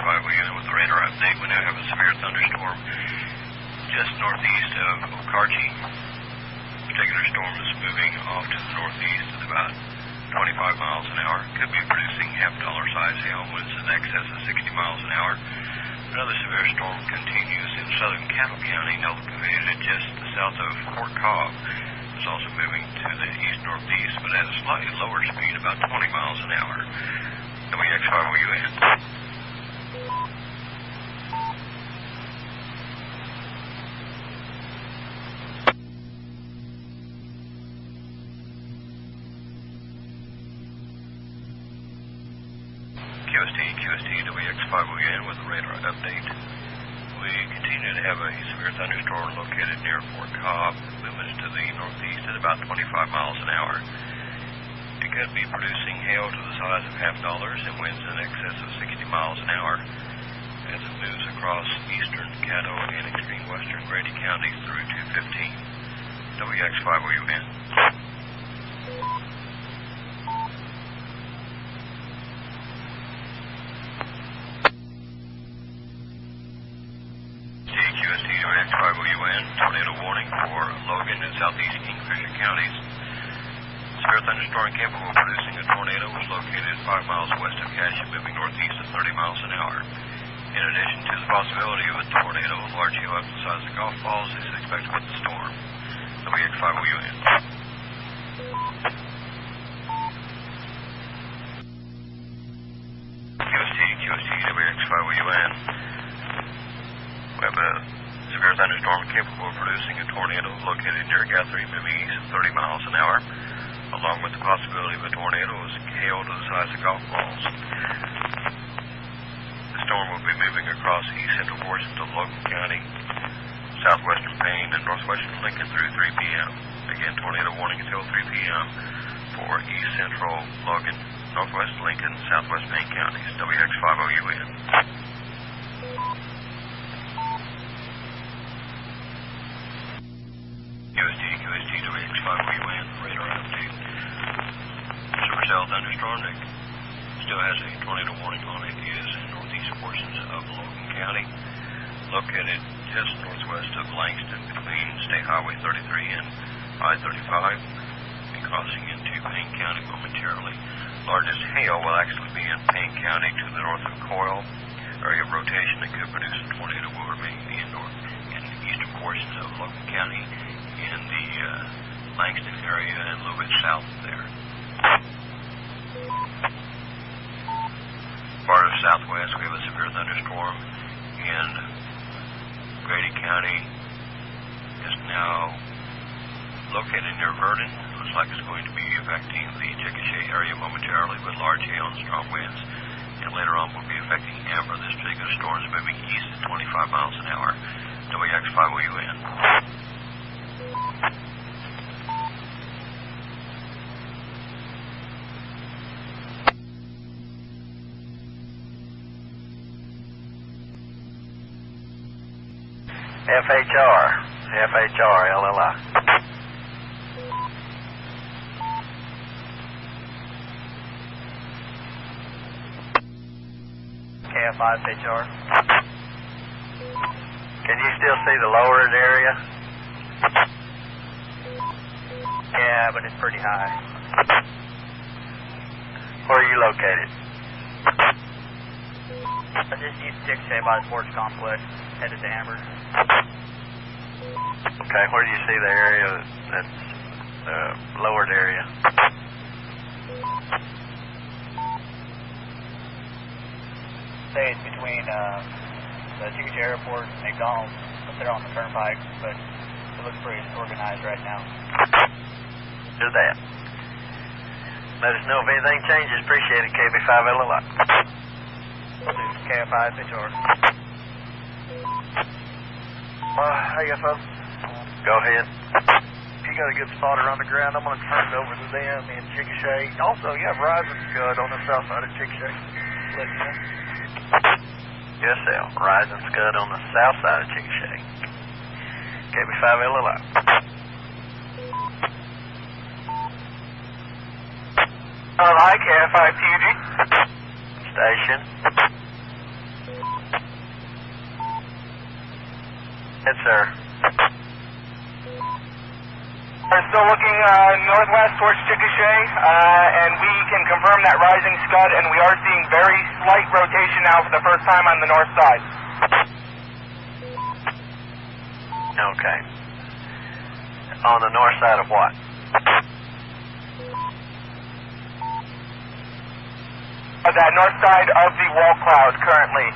WX5OKC with the radar update. We now have a severe thunderstorm just northeast of WX5OKC. This particular storm is moving off to the northeast at about 25 miles an hour. Could be producing half-dollar size hail winds in excess of 60 miles an hour. Another severe storm continues in southern Cattle County, located just south of Fort Cobb. It's also moving to the east-northeast, but at a slightly lower speed, about 20 miles an hour. WX5OKC. QST, WX5OKC with a radar update. We continue to have a severe thunderstorm located near Fort Cobb. Movements to the northeast at about 25 miles an hour. It could be producing hail to the size of half-dollars and winds in excess of 60 miles an hour as it moves across eastern Caddo and extreme western Grady counties through 215. WX5OKC. WX5OKC, tornado warning for Logan and southeast Kingfisher counties. Severe thunderstorm capable of producing a tornado was located 5 miles west of Cache, moving northeast at 30 miles an hour. In addition to the possibility of a tornado, a large hail up the size of golf balls is expected with the storm. WX5OKC. QST, WX5OKC. We have a severe thunderstorm capable of producing a tornado located near Guthrie, moving east at 30 miles an hour. Along with the possibility of a tornado is hail to the size of golf balls. The storm will be moving across east central portions of Logan County, southwestern Payne, and northwestern Lincoln through 3 p.m. Again, tornado warning until 3 p.m. for east central Logan, northwest Lincoln, southwest Payne counties. WX5OKC. QST, WX5OKC, radar update. Supercell thunderstorm that still has a tornado warning on it is in northeast portions of Logan County, located just northwest of Langston between State Highway 33 and I-35, and crossing into Payne County momentarily. Largest hail will actually be in Payne County to the north of Coyle. Area of rotation that could produce a tornado will remain in eastern portions of Logan County, in the Langston area and a little bit south of there. Part of southwest, we have a severe thunderstorm in Grady County. It's now located near Vernon. Looks like it's going to be affecting the Chickasha area momentarily with large hail and strong winds. And later on will be affecting Amber. This particular storm is moving east at 25 miles an hour. WX5OKC. FHR, LLI. KF5HR. Can you still see the lowered area? Yeah, but it's pretty high. Where are you located? I just used Chickasha by the sports complex, headed to Amber. Okay, where do you see the area that's lowered area? Say it's between the Chickasha Airport and McDonald's up there on the turnpike, but it looks pretty organized right now. Do that. Let us know if anything changes. Appreciate it, KB5LLI. KF5HR. AFO. Go ahead. If you got a good spotter on the ground, I'm going to turn it over to them in Chickasha. Also, you have Rising Scud on the south side of Chickasha. Let me know. Yes, sir. Rising Scud on the south side of Chickasha. KB5LLI. KF5PG. Station. Yes, sir. We're still looking northwest towards Chickasha, and we can confirm that rising scud, and we are seeing very slight rotation now for the first time on the north side. Okay. On the north side of what? That north side of the wall cloud currently.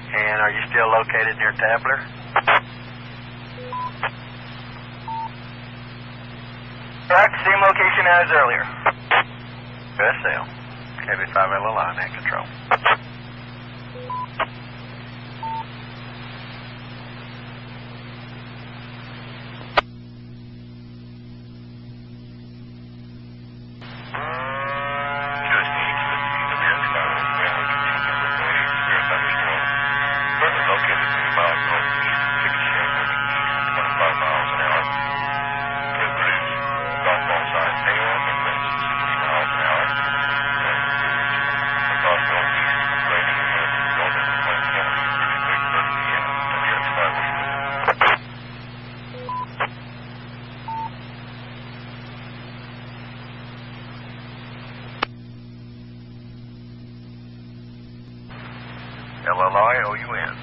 And are you still located near Tabler? Correct, same location as earlier. USL. KB5LLI, net control. LLI-OUN.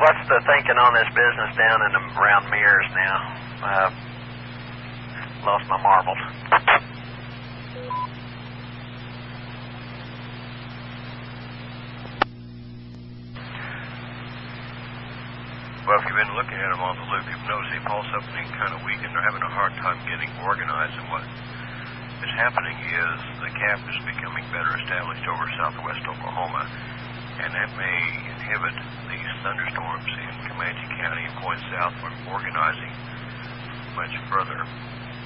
What's the thinking on this business down in around Mears now? Lost my marbles. Well, if you've been looking at them on the loop, you've noticed they pulse up and kind of weak, and they're having a hard time getting organized. And what is happening is the cap is becoming better established over southwest Oklahoma, and that may inhibit these thunderstorms in Comanche County and points south from organizing much further.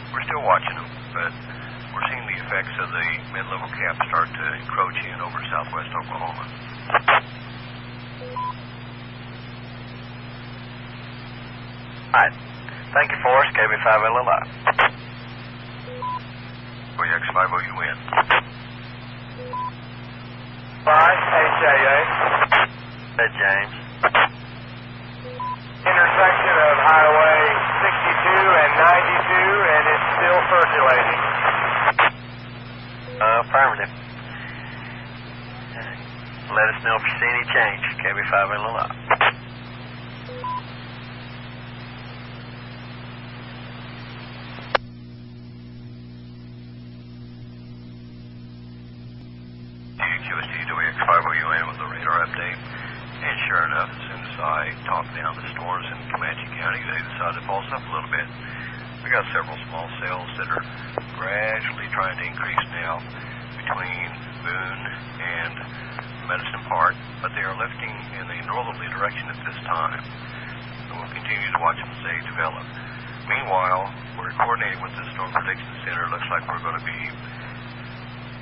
We're still watching them, but we're seeing the effects of the mid-level cap start to encroach in over southwest Oklahoma. All right. Thank you, Forrest. KB5LLI. WX5OUN. 5HAA. Hey, James. Intersection of Highway 62 and 92, and it's still circulating. Affirmative. Let us know if you see any change. KB5LLI. QST WX5OUN with the radar update. And sure enough, as soon as I talk down the storms in Comanche County, they decide to pulse up a little bit. We got several small cells that are gradually trying to increase now between Boone and Medicine Park, but they are lifting in a northerly direction at this time. And we'll continue to watch them as they develop. Meanwhile, we're coordinating with the Storm Prediction Center. It looks like we're going to be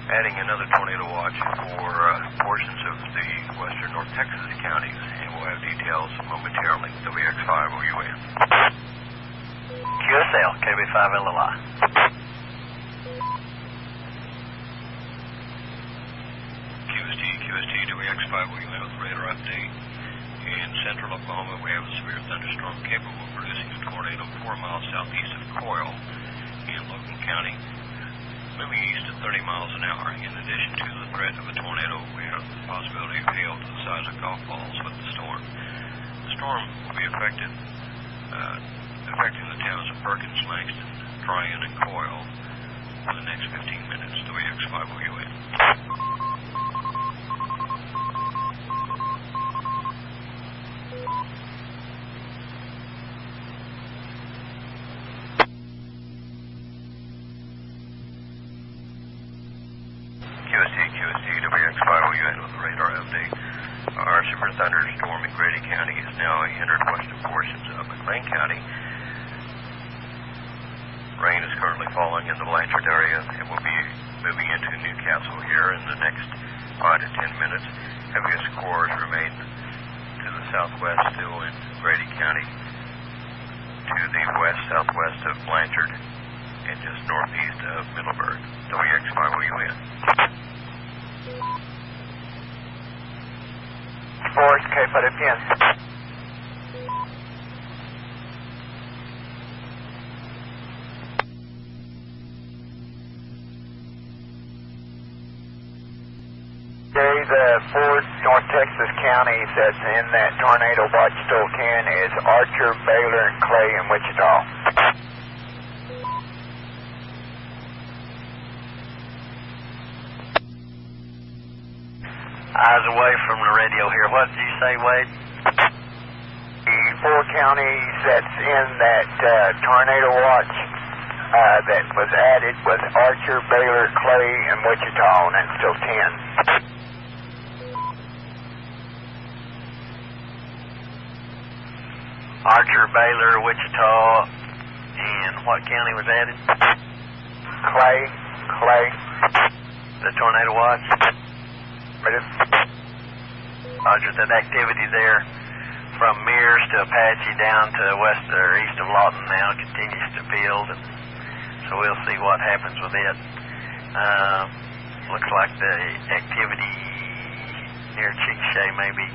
adding another tornado watch for portions of the western North Texas counties, and we'll have details momentarily. WX5OUN. QSL, KB5LLI. QST, WX5OUN with radar update. In central Oklahoma, we have a severe thunderstorm capable of producing a tornado 4 miles southeast of Coyle in Logan County, moving east at 30 miles an hour. In addition to the threat of a tornado, we have the possibility of hail to the size of golf balls with the storm. The storm will be affecting the towns of Perkins, Langston, Tryon, and Coyle for the next 15 minutes. WX5OUN. QST, WX5OUN with the radar update. Our super thunderstorm in Grady County has now entered western portions of McLean County. Rain is currently falling in the Blanchard area and will be moving into Newcastle here in the next 5 to 10 minutes. Heaviest cores remain to the southwest, still in Grady County, to the west-southwest of Blanchard, and just northeast of Middleburg. WX5OUN. K5FN. The four North Texas counties that's in that tornado watch still 10 is Archer, Baylor, and Clay, and Wichita. Eyes away from the radio here. What did you say, Wade? The four counties that's in that tornado watch that was added was Archer, Baylor, Clay, and Wichita, and that's still 10. Archer, Baylor, Wichita, and what county was added? Clay. The tornado watch? Roger, that activity there from Mears to Apache down to west or east of Lawton now continues to build, and so we'll see what happens with it. Looks like the activity near Chickasha may be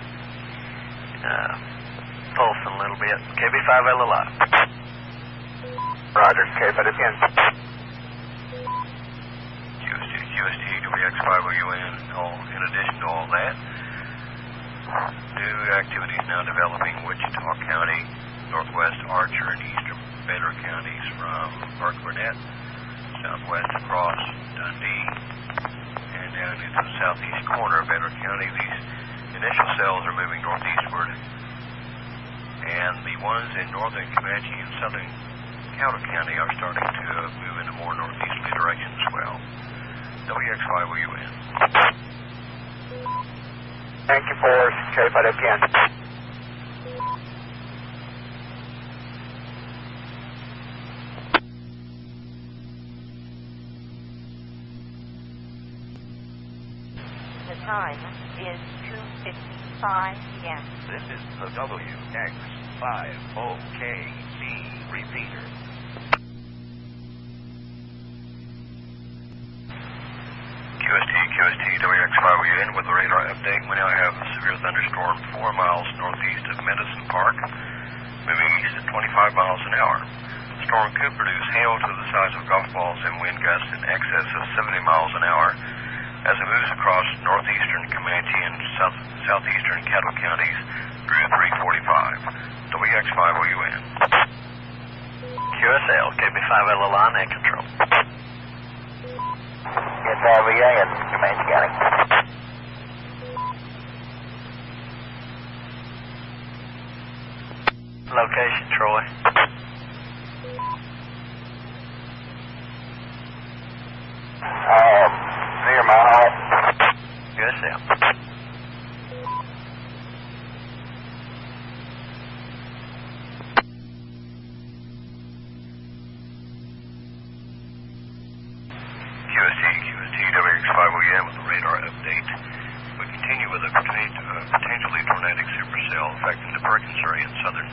pulsing a little bit. KB5LLI. Roger, K5FN. QST, WX5OUN. In addition to all that, new activities now developing Wichita County, Northwest Archer, and Eastern Baylor counties from Burke-Burnett, southwest across Dundee, and down into the southeast corner of Baylor County. These initial cells are moving northeastward, and the ones in northern Comanche and southern Cowder County are starting to move in a more northeasterly direction as well. WX5OUN. Thank you, Forrest. K5FN. The time is 2:55 p.m. This is the WX5OKC repeater. QST, WX5OUN with the radar update. We now have a severe thunderstorm 4 miles northeast of Medicine Park, moving east at 25 miles an hour. The storm could produce hail to the size of golf balls and wind gusts in excess of 70 miles an hour as it moves across northeastern Comanche and southeastern Caddo counties through 345. WX5OUN. QSL, KB5LLI, net control. It's RVA in Comanche County. Location, Troy. Near my home. QSL. WX5OUN with the radar update. We continue with a potentially tornadic supercell affecting the Perkins area in southern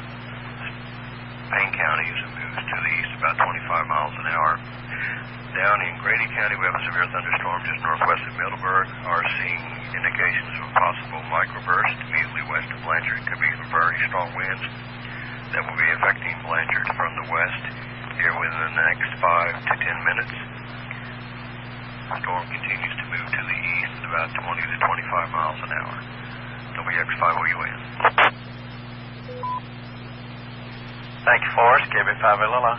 Payne County as it moves to the east about 25 miles an hour. Down in Grady County, we have a severe thunderstorm just northwest of Middleburg. Are seeing indications of a possible microburst immediately west of Blanchard. Could be some very strong winds that will be affecting Blanchard from the west here within the next 5 to 10 minutes. The storm continues to move to the east at about 20 to 25 miles an hour. WX5OUN. Thank you, Forrest. KB5LLI.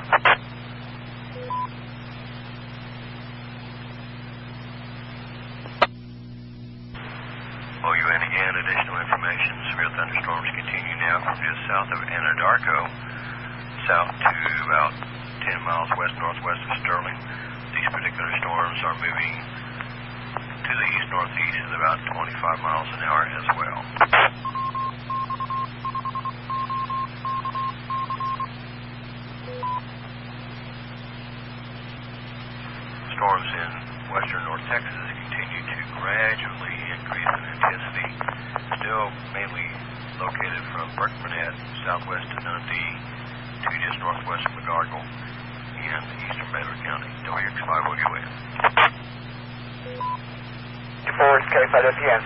OUN again, additional information. Severe thunderstorms continue now from just south of Anadarko, south to about 10 miles west-northwest of Sterling. These particular storms are moving to the east-northeast at about 25 miles an hour as well. Storms in western North Texas continue to gradually increase in intensity, still mainly located from Burke-Burnett southwest to Dundee to just northwest of McGargle in eastern Baylor County. WX5OUN. Forrest, K5FN.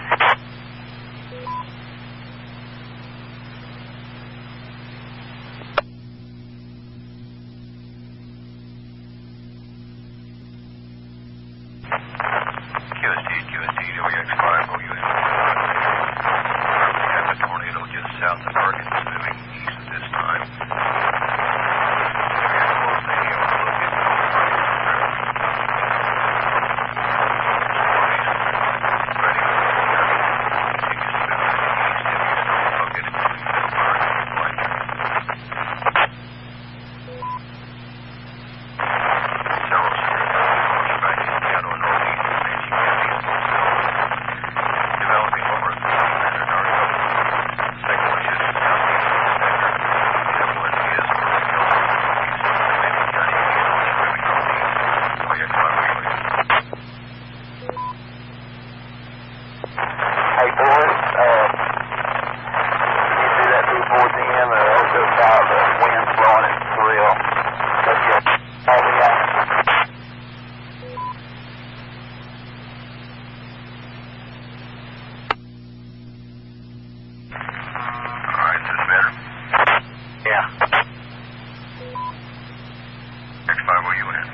WX5OUN.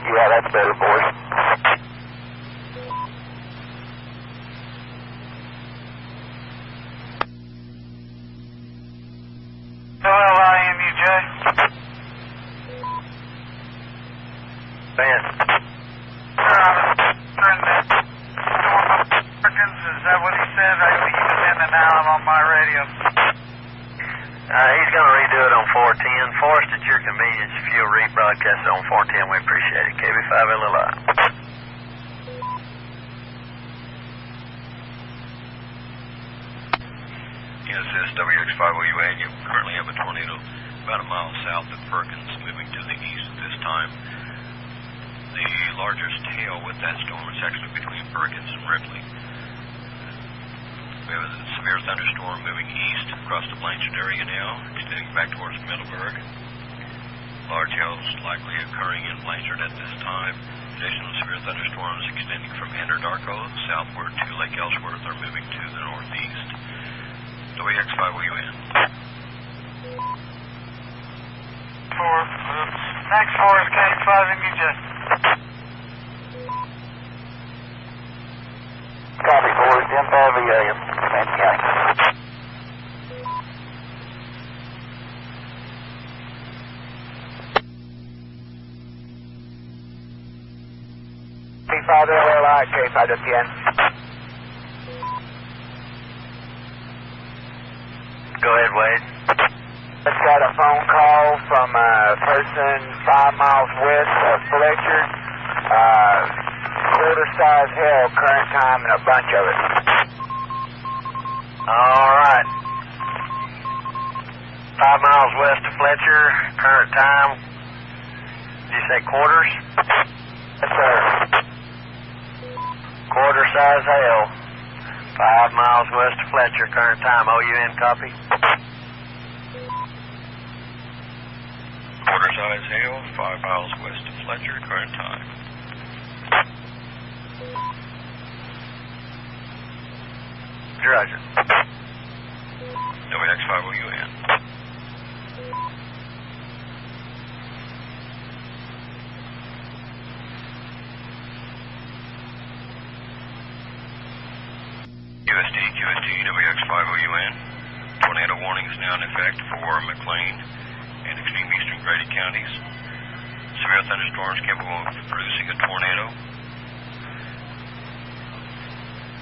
Yeah, that's better, boys. LGemini. Ben. Is that what he said? He was in and out on my radio. He's going to redo it on 410. Forrest, at your convenience, if you'll rebroadcast it on 410, we appreciate it. KB5LLI. Yes, this is WX5OUN. You currently have a tornado about a mile south of Perkins, moving to the east at this time. The largest tail with that storm is actually between Perkins and Ripley. We have a severe thunderstorm moving east across the Blanchard area now, extending back towards Middleburg. Large hails likely occurring in Blanchard at this time. Additional severe thunderstorms extending from Anadarko southward to Lake Ellsworth are moving to the northeast. WX5OUN. Next for is K5 and you just. Copy, boys. 10-5 VA. Thank you. K5LLI, K5WN. Go ahead, Wade. Just got a phone call from a person 5 miles west of Fletcher. Quarter-size hail, current time, and a bunch of it. All right. 5 miles west of Fletcher, current time. Did you say quarters? Yes, sir. Quarter-size hail. 5 miles west of Fletcher, current time. OUN copy. Quarter-size hail, 5 miles west of Fletcher, current time. Roger. WX5OUN. QST, WX5OUN. Tornado warning is now in effect for McLean and extreme eastern Grady counties. Severe thunderstorms capable of producing a tornado.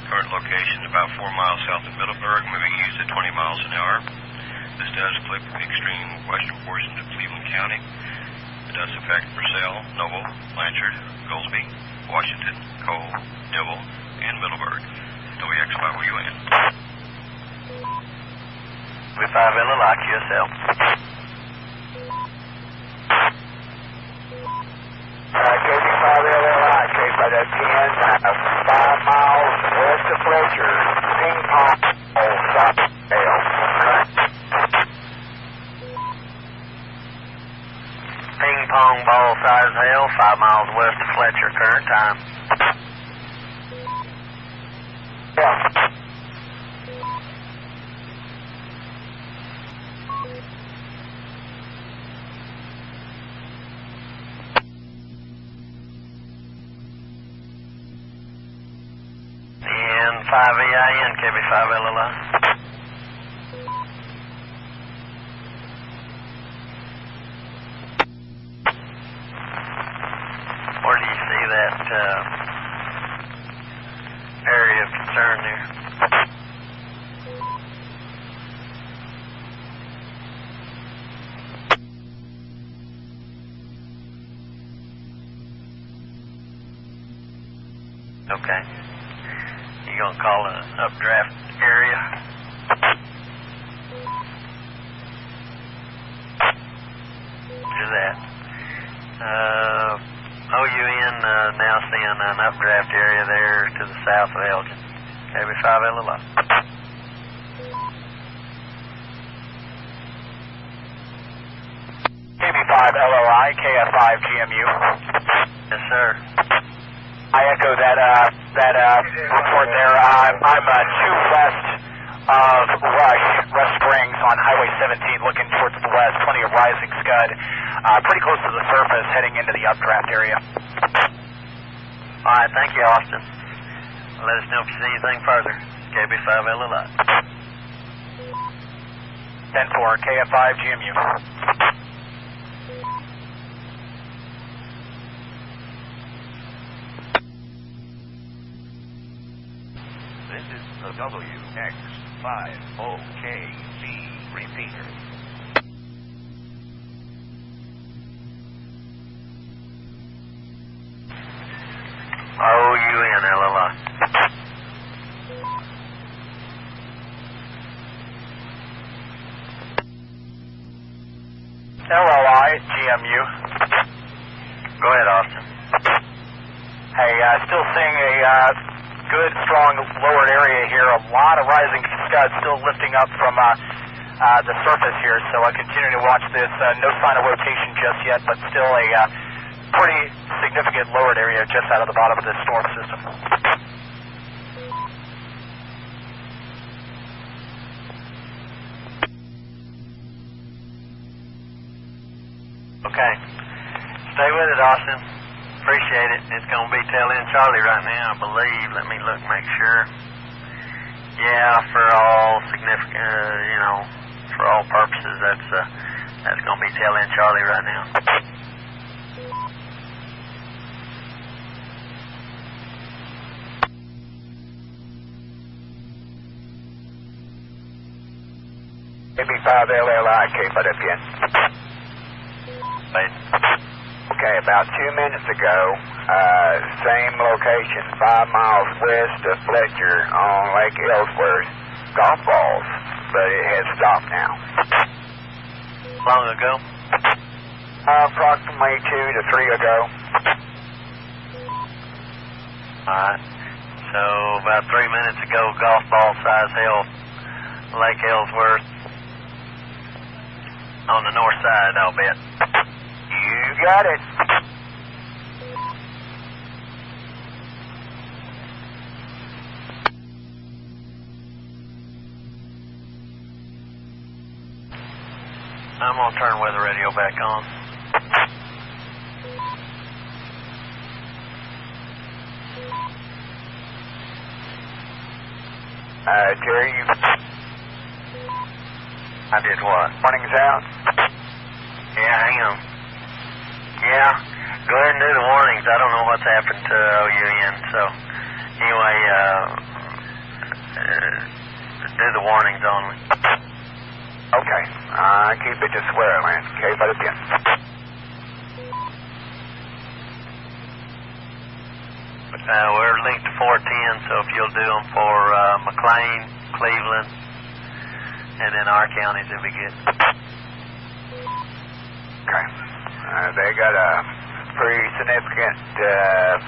Current location about 4 miles south of Middleburg, moving east at 20 miles an hour. This does clip extreme western portions of Cleveland County. It does affect Purcell, Noble, Blanchard, Goldsby, Washington, Cole, Dibble, and Middleburg. WX5OUN. W5LLI, QSL. KV5LLI, K5WN, 5 miles west of Fletcher, ping pong, south hail. Ping pong ball size hail, 5 miles west of Fletcher, current time. Yeah. And 5EIN, KB5LLI. Where do you see that area of concern there? Okay. You gonna call an updraft area? Do that. OUN now seeing an updraft area there to the south of Elgin. KB5LLI. KB5LOI, KF5GMU. Yes, sir. I echo that report there. I'm due west of Rush Springs on Highway 17, looking towards the west. Plenty of rising scud. Pretty close to the surface, heading into the updraft area. All right, thank you, Austin. Let us know if you see anything further. KB5LLI. 10-4, KF5, GMU. This is the WX5OKC repeater. OUNLLI. LLI, GMU. Go ahead, Austin. Hey, still seeing a good, strong lowered area here. A lot of rising scud still lifting up from the surface here, so I continue to watch this. No sign of rotation just yet, but still a pretty significant lowered area just out of the bottom of this storm system. Okay. Stay with it, Austin. Appreciate it. It's going to be tail end Charlie right now, I believe. Let me look, make sure. Yeah, for all significant, for all purposes, that's going to be tail end Charlie right now. KB5LLI, Cape up again. Wait. Okay, about 2 minutes ago, same location, 5 miles west of Fletcher on Lake Ellsworth, golf balls, but it has stopped now. Long ago? Approximately 2 to 3 ago. Alright. So, about 3 minutes ago, golf ball size hell, Lake Ellsworth, on the north side, I'll bet. You got it. I'm going to turn weather radio back on. Jerry, you... I did what? Warnings out? Yeah, hang on. Yeah, go ahead and do the warnings. I don't know what's happened to OUN, so anyway, do the warnings only. Okay, keep it to Swearland. Okay, but again. We're linked to 410, so if you'll do them for McLean, Cleveland, and then our counties, it'll be good. Okay. They got a pretty significant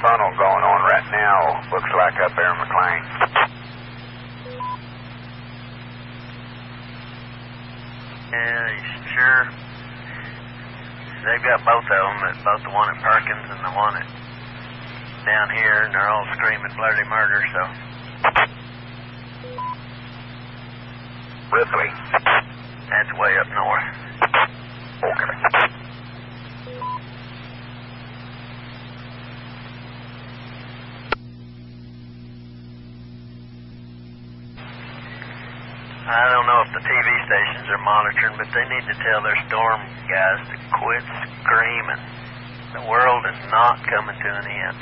funnel going on right now, looks like up there in McLean. Yeah, you sure? They've got both of them, both the one at Perkins and the one at down here, and they're all screaming bloody murder, so. Ripley. That's way up north. Okay. I don't know if the TV stations are monitoring, but they need to tell their storm guys to quit screaming. The world is not coming to an end.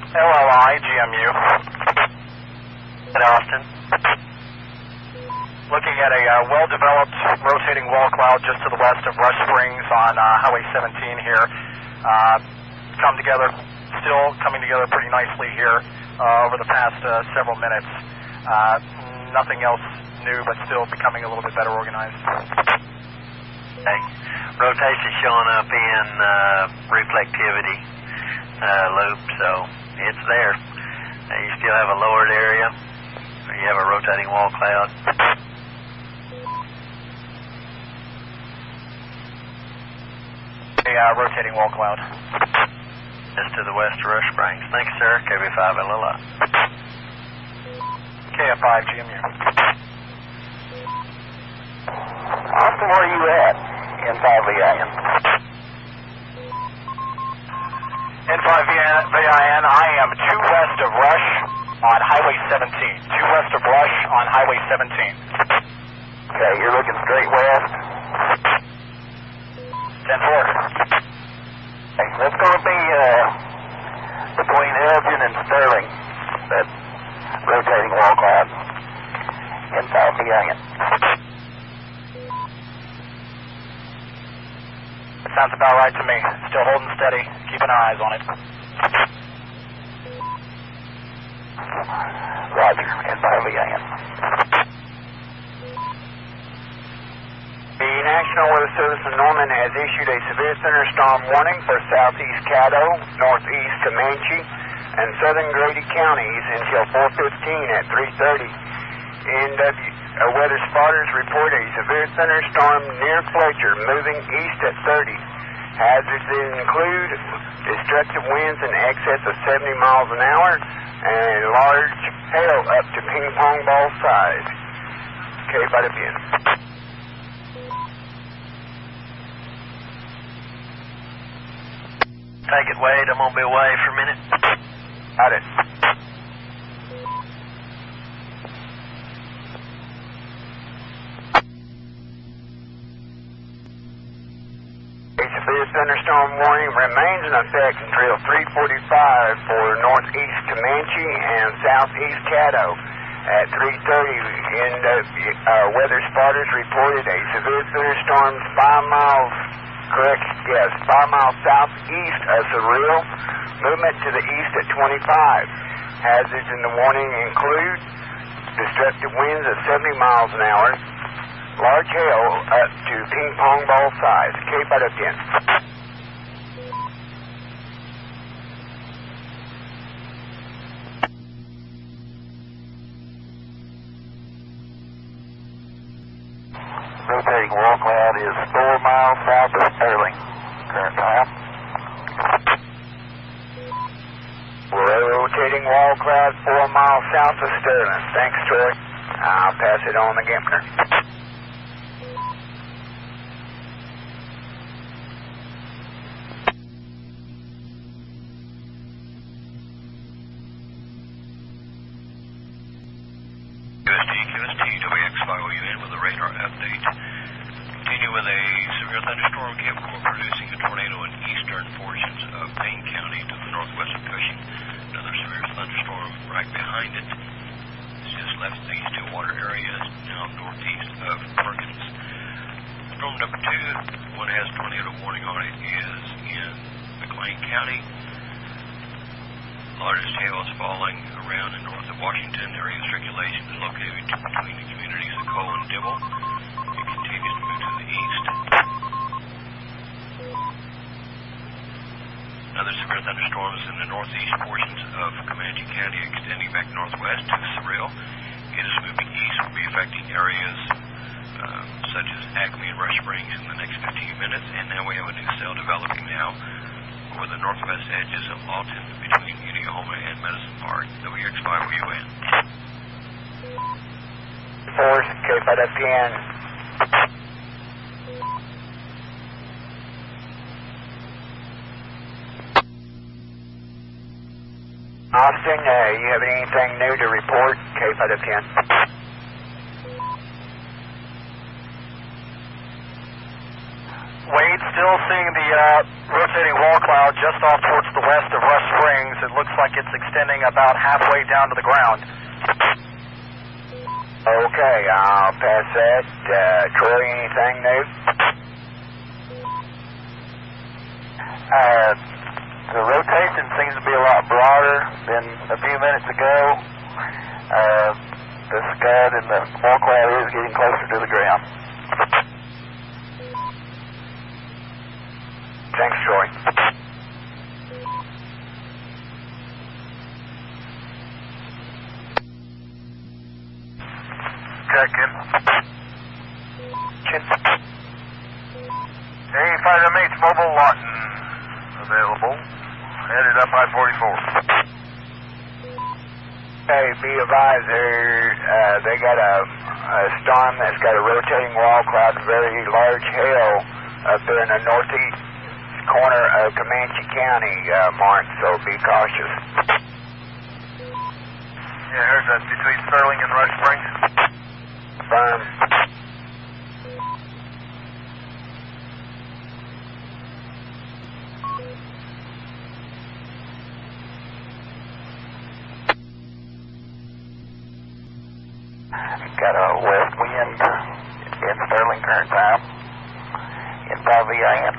LLI, GMU. At Austin. Looking at a well-developed rotating wall cloud just to the west of Rush Springs on Highway 17 here. Still coming together pretty nicely here over the past several minutes. Nothing else new, but still becoming a little bit better organized. Okay. Rotation showing up in reflectivity loop, so it's there. You still have a lowered area. You have a rotating wall cloud. A rotating wall cloud. Just to the west of Rush Springs. Thanks, sir. KB5LLI. KF5 GMU. Austin, where are you at? N5VIN. N5VIN, I am due west of Rush on Highway 17. Due west of Rush on Highway 17. Okay, you're looking straight west. 10-4. Okay, that's going to be between Elgin and Sterling, that rotating wall cloud. N5VIN. Sounds about right to me. Still holding steady. Keeping our eyes on it. Roger, N5VIN. The National Weather Service in Norman has issued a severe thunderstorm warning for southeast Caddo, northeast Comanche, and southern Grady counties until 4:15 at 3:30. Weather spotters report a severe thunderstorm near Fletcher moving east at 30. Hazards include destructive winds in excess of 70 miles an hour and large hail up to ping pong ball size. Okay, by the bin. Take it, Wade. I'm going to be away for a minute. Got it. A severe thunderstorm warning remains in effect until 3:45 for northeast Comanche and southeast Caddo. At 3:30, weather spotters reported a severe thunderstorm 5 miles, 5 miles southeast of Surreal, movement to the east at 25. Hazards in the warning include destructive winds at 70 miles an hour, large hail up to ping pong ball size. Cape out of 10. Rotating wall cloud is 4 miles south of Sterling. Current time. Rotating wall cloud 4 miles south of Sterling. Thanks, Troy. I'll pass it on to Gempner. QST, WX5OKC with a radar update. Continue with a severe thunderstorm capable of producing a tornado in eastern portions of Payne County to the northwest of Cushing. Another severe thunderstorm right behind it. It's just left these two water areas now northeast of Perkins. Storm number 2, one has tornado warning on it, is in McLean County. Largest hail is falling around in north of Washington. Area of circulation is located between the communities of Cole and Dibble. It continues to move to the east. Another severe thunderstorm is in the northeast portions of Comanche County, extending back northwest to Surreal. It is moving east, will be affecting areas such as Acme and Rush Springs in the next 15 minutes. And now we have a new cell developing now over the northwest edges of Alton between Uniahoma and Medicine Park. WX5OKC. Force, Cape out of 10. Austin, you have anything new to report? Cape out of 10. Wade, still seeing the rotating wall cloud just off towards the west of Rush Springs. It looks like it's extending about halfway down to the ground. Okay, I'll pass that. Troy, anything new? The rotation seems to be a lot broader than a few minutes ago. The scud and the wall cloud is getting closer to the ground. Thanks, Troy. Checking. Hey, Fighter Mates, Mobile Lawton available. headed up I-44. Hey, be advised, they got a storm that's got a rotating wall cloud and very large hail up there in the northeast corner of Comanche County, Mark, so be cautious. Yeah, here's that between Sterling and Rush Springs. Firm. Got a west wind in Sterling current time. In 5 VAN.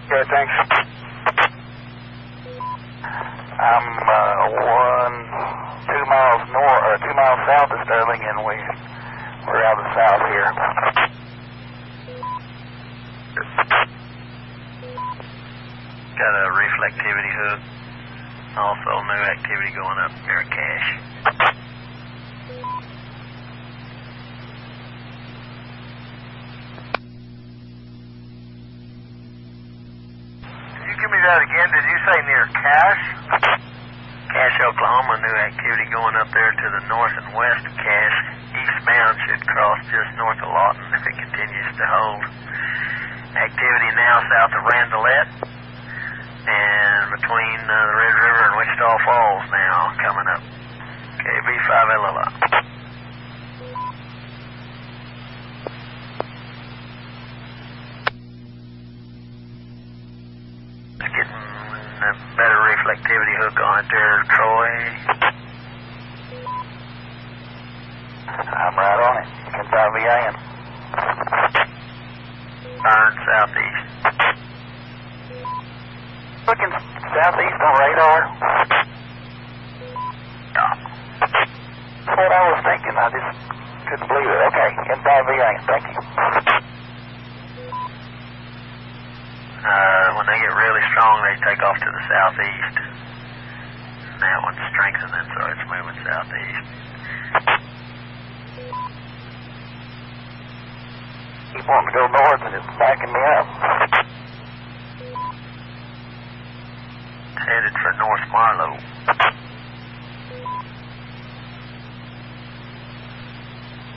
Okay, thanks. I'm 2 miles north or 2 miles south of Sterling, and we're out of the south here. Got a reflectivity hook. Also new activity going up near a cache. Did you give me that again? Did you say near Cache? Cache, Oklahoma, new activity going up there to the north and west of Cache. Eastbound should cross just north of Lawton if it continues to hold. Activity now south of Randolette and between the Red River and Wichita Falls now coming up. KB5LLI. It's getting a better reflectivity hook on it there, Troy. I'm right on it. In 5 VAN. Turn southeast. Looking southeast on radar. That's what I was thinking. I just couldn't believe it. Okay, in 5 VAN. Thank you. When they get really strong, they take off to the southeast. That one's strengthening, so it's moving southeast. Keep wanting to go north, and it's backing me up. Headed for North Marlow.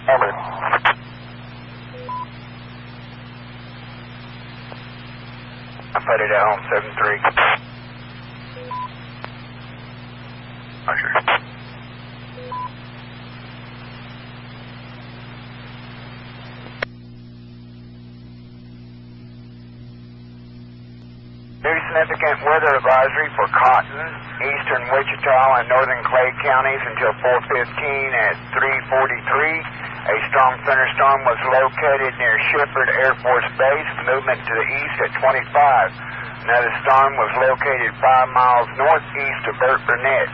Over. I put it at home, 7-3. Roger. New significant weather advisory for Cotton, eastern Wichita, and northern Clay counties until 4:15 at 3:43. A strong thunderstorm was located near Shippard Air Force Base, movement to the east at 25. Another storm was located 5 miles northeast of Burt Burnett.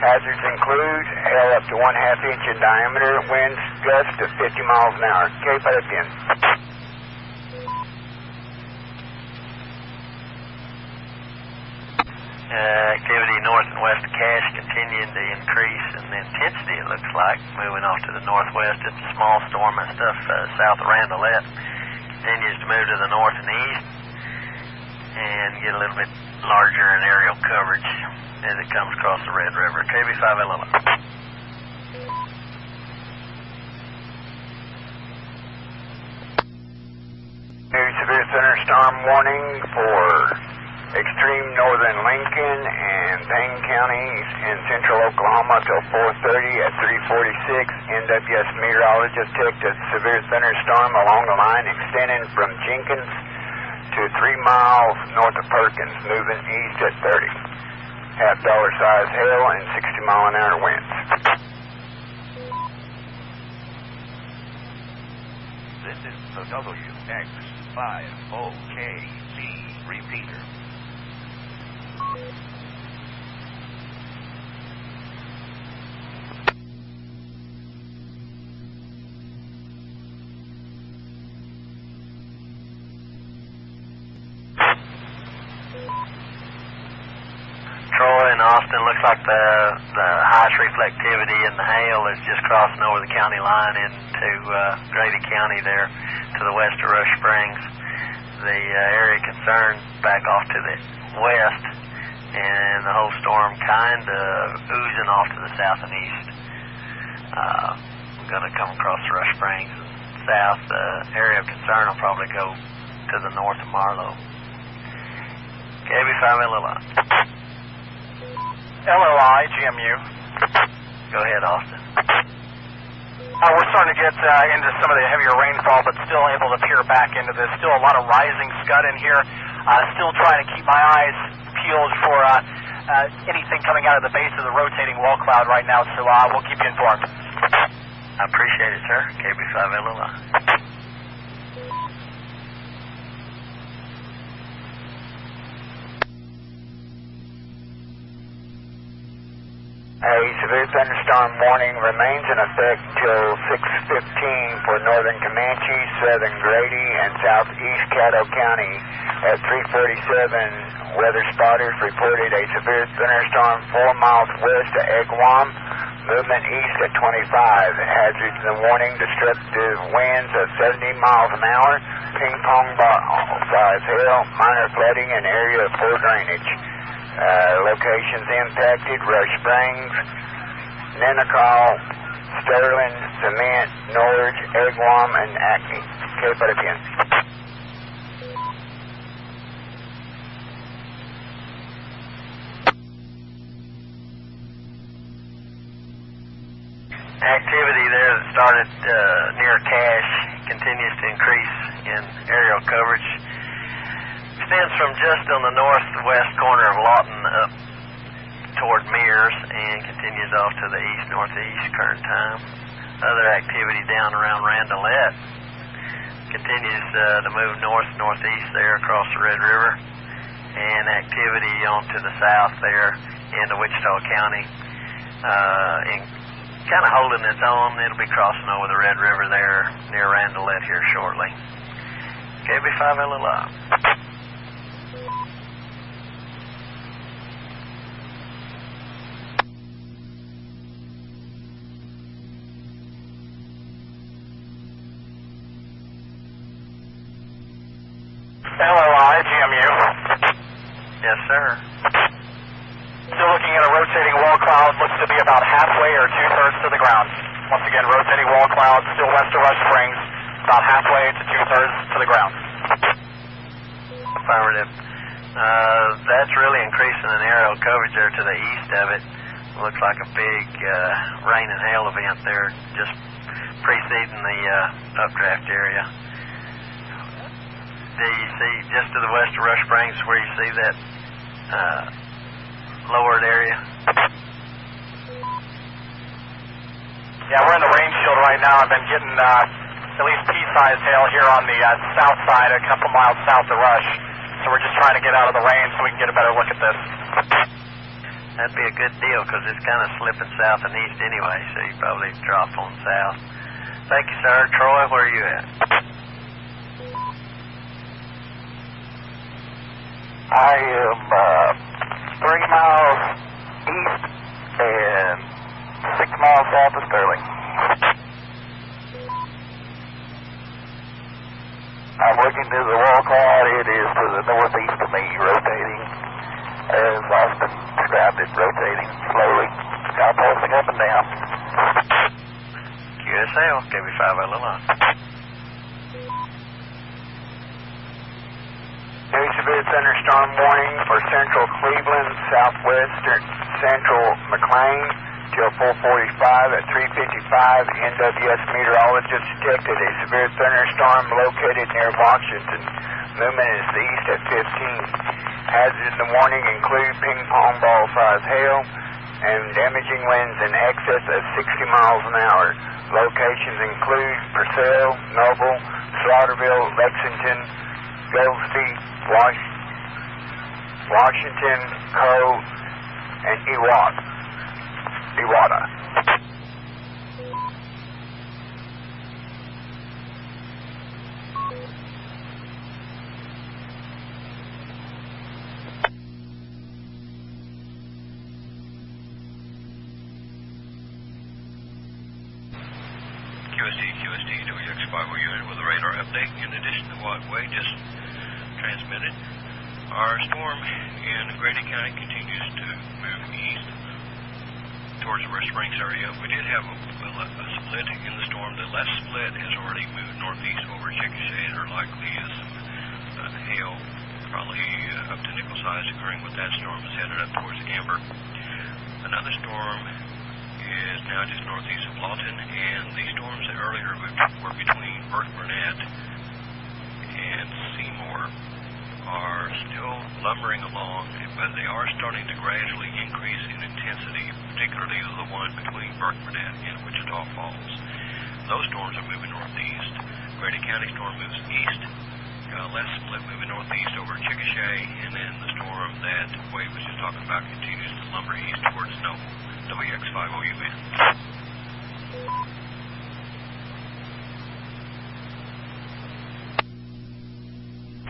Hazards include hail up to 1/2 inch in diameter, winds gusts to 50 miles an hour. Cape Hurricane. Activity north and west of Cache continuing to increase in the intensity, it looks like. Moving off to the northwest, it's a small storm and stuff south of Randolette. Continues to move to the north and east and get a little bit larger in aerial coverage as it comes across the Red River. KB5LLI. New severe thunderstorm warning for extreme northern Lincoln and Payne counties in central Oklahoma till 4:30 at 3:46. NWS meteorologists detected severe thunderstorm along the line extending from Jenkins to 3 miles north of Perkins, moving east at 30. $half size hail and 60-mile-an-hour winds. This is the WX5OKC repeater. Troy and Austin, looks like the highest reflectivity in the hail is just crossing over the county line into Grady County there to the west of Rush Springs. The area concerned back off to the west, and the whole storm kind of oozing off to the south and east. We're going to come across Rush Springs. South area of concern will probably go to the north of Marlow. KB5LLI. LLI, GMU. Go ahead, Austin. We're starting to get into some of the heavier rainfall, but still able to peer back into this. Still a lot of rising scud in here. Still trying to keep my eyes peeled for anything coming out of the base of the rotating wall cloud right now, so we'll keep you informed. I appreciate it, sir. KB5LLI. A severe thunderstorm warning remains in effect till 6:15 for northern Comanche, southern Grady, and southeast Caddo County. At 3:47, weather spotters reported a severe thunderstorm 4 miles west of Egwam, movement east at 25. Hazards in the warning: destructive winds of 70 miles an hour, ping-pong ball size hail, minor flooding, and area of poor drainage. Locations impacted: Rush Springs, Nenakal, Sterling, Cement, Norge, Egwam, and Acme. Okay, put it in. Activity there that started near Cache continues to increase in aerial coverage. Extends from just on the northwest corner of Lawton up toward Mears and continues off to the east-northeast current time. Other activity down around Randolette continues to move north-northeast there across the Red River, and activity on to the south there into Wichita County. And kind of holding its own. It'll be crossing over the Red River there near Randolette here shortly. KB5LLI. LLI, GMU. Yes, sir. Still looking at a rotating wall cloud. Looks to be about halfway or two-thirds to the ground. Once again, rotating wall cloud, still west of Rush Springs, about halfway to two-thirds to the ground. Affirmative. That's really increasing in aerial coverage there to the east of it. Looks like a big rain and hail event there just preceding the updraft area. Do you see just to the west of Rush Springs where you see that lowered area? Yeah, we're in the rain shield right now. I've been getting at least pea-sized hail here on the south side, a couple miles south of Rush. So we're just trying to get out of the rain so we can get a better look at this. That'd be a good deal because it's kind of slipping south and east anyway, so you probably drop on south. Thank you, sir. Troy, where are you at? I am 3 miles east and 6 miles south of Sterling. I'm looking to the wall cloud. It is to the northeast of me, rotating, as Austin described it, rotating slowly, kind of pulsing up and down. QSL, KB5LLI. A severe thunderstorm warning for central Cleveland, southwestern central McLean till 4:45 at 3:55. NWS meteorologists detected a severe thunderstorm located near Washington. Movement is east at 15. Hazards in the warning include ping-pong ball size hail and damaging winds in excess of 60 miles an hour. Locations include Purcell, Noble, Slaughterville, Lexington, Goldstein, Washington, Cove, and Iwata. QST, WX5OKC with a radar update. In addition to what Wade just transmitted, Our storm in Grady County continues to move east towards the West Springs area. We did have a split in the storm. The left split has already moved northeast over Chickasha. There likely is some hail, probably up to nickel size, occurring with that storm. Is headed up towards Amber. Another storm is now just northeast of Lawton, and the storms that earlier were between Burke Burnett and Seymour are still lumbering along, but they are starting to gradually increase in intensity, particularly the one between Burke Burnett and Wichita Falls. Those storms are moving northeast. Grady County storm moves east. Less split moving northeast over Chickasha, and then the storm that Wade was just talking about continues to lumber east towards Noble. WX5OKC.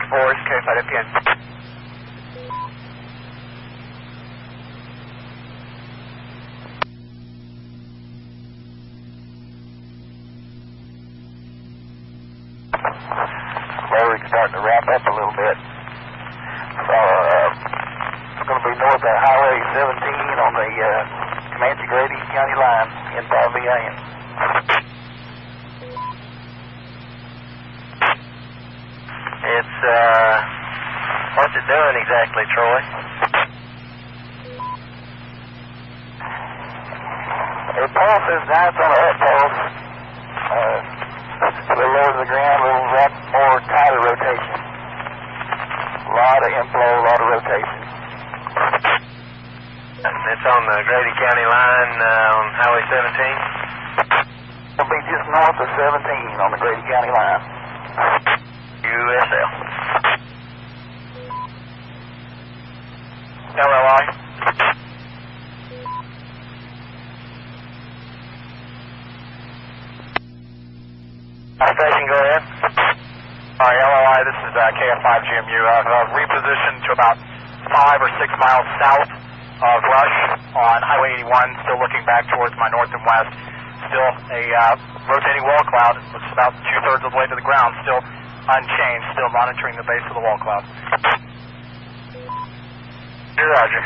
Forest, K5FN. Florida starting to wrap up a little bit. So it's going to be north of Highway 17 on the Comanche-Grady County line in VAN. It's, what's it doing exactly, Troy? It passes, now it's on an up pulse. A little lower to the ground, a little more tighter rotation. A lot of inflow, a lot of rotation. It's on the Grady County line on Highway 17? It'll be just north of 17 on the Grady County line. USL. LLI. Station, go ahead. All right, LLI, this is KF5GMU. I've repositioned to about 5 or 6 miles south of Rush on Highway 81, still looking back towards my north and west. Still a rotating wall cloud. It's about 2/3 of the way to the ground, still unchanged, still monitoring the base of the wall cloud. Roger.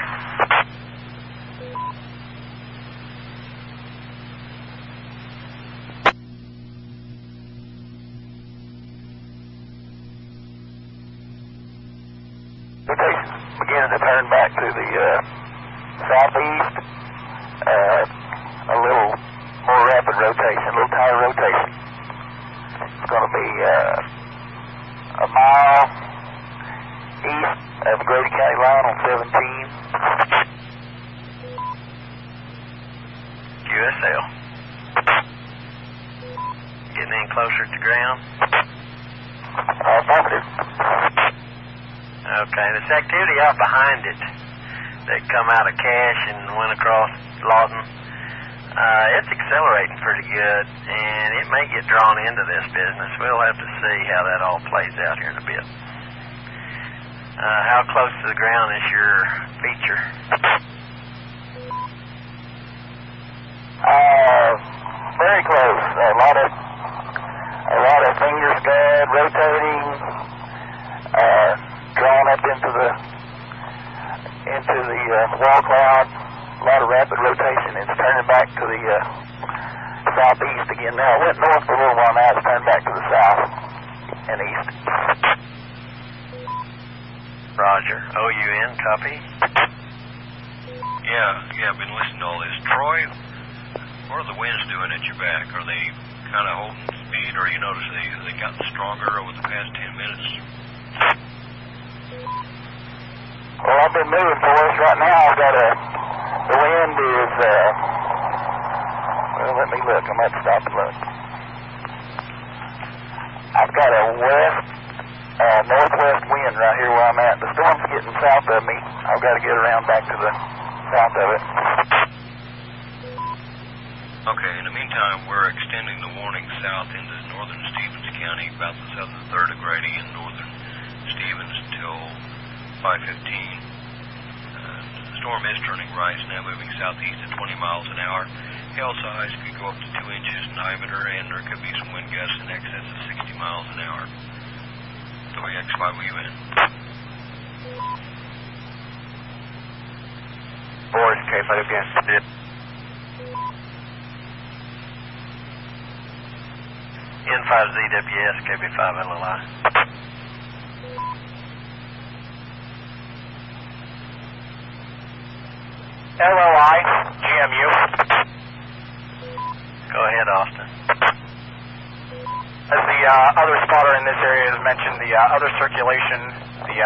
Rotation beginning to turn back to the southeast. A little more rapid rotation, a little tighter rotation. It's going to be a mile east of the Grady County line on 17. USL. Getting in closer to ground. Affirmative. Okay, this activity out behind it that come out of Cache and went across Lawton, it's accelerating pretty good, and it may get drawn into this business. We'll have to see how that all plays out here in a bit. How close to the ground is your feature? Very close. A lot of finger scud rotating, drawn up into the wall cloud. A lot of rapid rotation. It's turning back to the southeast again now. It went north for a little while now. It's turned back to the south and east. Roger. OUN, copy. Yeah, I've been listening to all this. Troy, what are the winds doing at your back? Are they kind of holding speed, or you notice they gotten stronger over the past 10 minutes? Well, I've been moving for us right now. I've got the wind is, well, let me look. I'm going to have to stop and look. I've got a northwest wind right here where I'm at. The storm's getting south of me. I've got to get around back to the south of it. Okay, in the meantime, we're extending the warning south into northern Stevens County, about the southern third of Grady and northern Stevens till 5:15. The storm is turning right, it's now moving southeast at 20 miles an hour. Hail size could go up to 2 inches in diameter, and there could be some wind gusts in excess of 60 miles an hour. WX5OKC. K5WPN. N5ZWS, KB5LLI. LLI, GMU. Go ahead, Austin. As the other spotter in this area has mentioned, the other circulation, the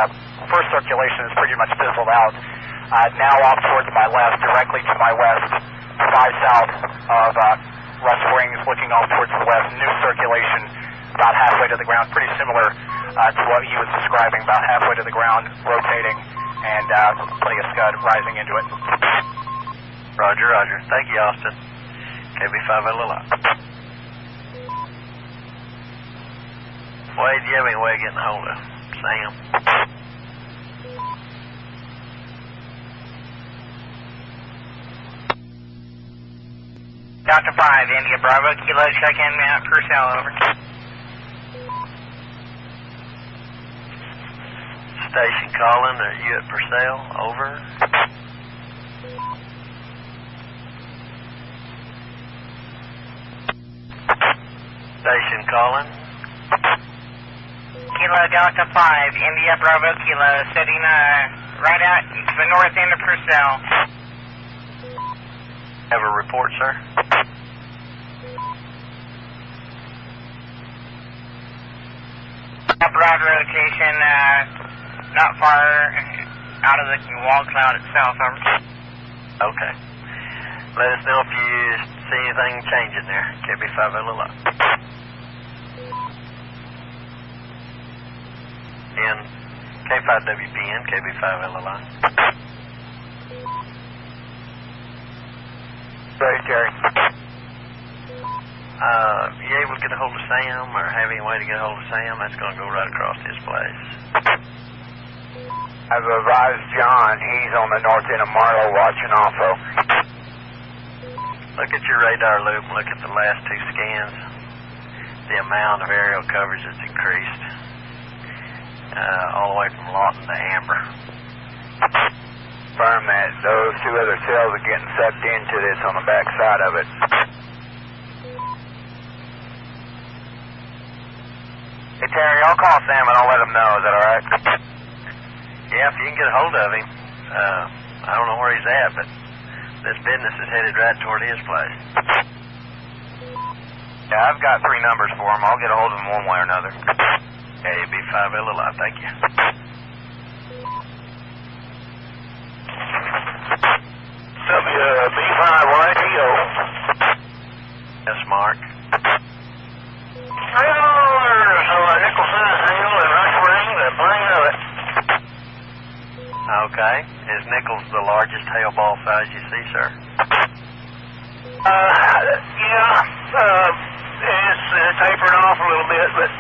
first circulation is pretty much fizzled out. Now off towards my left, directly to my west, 5 south of Rush Springs, looking off towards the west, new circulation about halfway to the ground, pretty similar to what he was describing, about halfway to the ground, rotating, and putting a scud rising into it. Roger, roger. Thank you, Austin. KB5LLI. Wade, do you have any way of getting a hold of Sam? Delta 5, India Bravo, Kilo, check-in, Mount Purcell, over. Station calling, are you at Purcell? Over. Station calling. Kilo Delta 5, India Bravo Kilo, sitting right out to the north end of Purcell. Have a report, sir? Broad rotation, not far out of the wall cloud itself. Okay. Let us know if you see anything changing there. KB5LLI. And K5WPN, KB5LLI. Right, Jerry. You able to get a hold of Sam, or have any way to get a hold of Sam? That's going to go right across his place. I've advised John. He's on the north end of Marlow watching also. Look at your radar loop and look at the last 2 scans. The amount of aerial coverage that's increased. All the way from Lawton to Amber. Confirm that those 2 other cells are getting sucked into this on the back side of it. Hey, Terry, I'll call Sam and I'll let him know. Is that all right? Yeah, if you can get a hold of him. I don't know where he's at, but this business is headed right toward his place. Yeah, I've got 3 numbers for him. I'll get a hold of him one way or another. KB5LLI, thank you. W5YPO. Yes, Mark. Nickel size hail in Rush Springs, a plane of it. Okay. Is Nichols the largest hail ball size you see, sir? It's tapering off a little bit, but